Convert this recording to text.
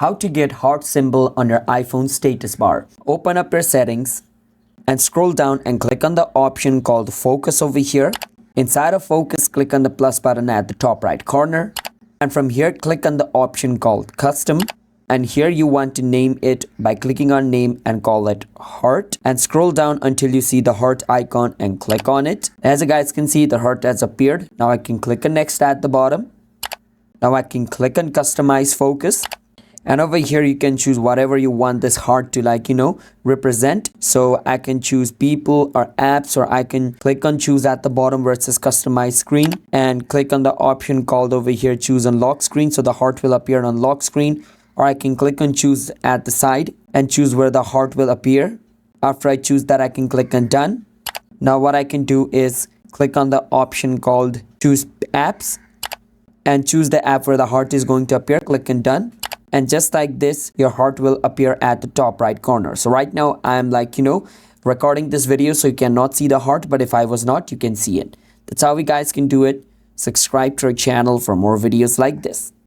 How to get heart symbol on your iPhone status bar. Open up your settings and scroll down and click on the option called focus over here. Inside of focus, click on the plus button at the top right corner. And from here, click on the option called custom. And here you want to name it by clicking on name and call it heart. And scroll down until you see the heart icon and click on it. As you guys can see, the heart has appeared. Now I can click on next at the bottom. Now I can click on customize focus. And over here you can choose whatever you want this heart to represent. So I can choose people or apps, or I can click on choose at the bottom where it says customize screen and click on the option called over here choose on lock screen, so the heart will appear on lock screen. Or I can click on choose at the side and choose where the heart will appear. After I choose that, I can click on done. Now what I can do is click on the option called choose apps and choose the app where the heart is going to appear. Click on done. And just like this, your heart will appear at the top right corner. So right now I'm recording this video, so you cannot see the heart, but if I was not, you can see it. That's how you guys can do it. Subscribe to our channel for more videos like this.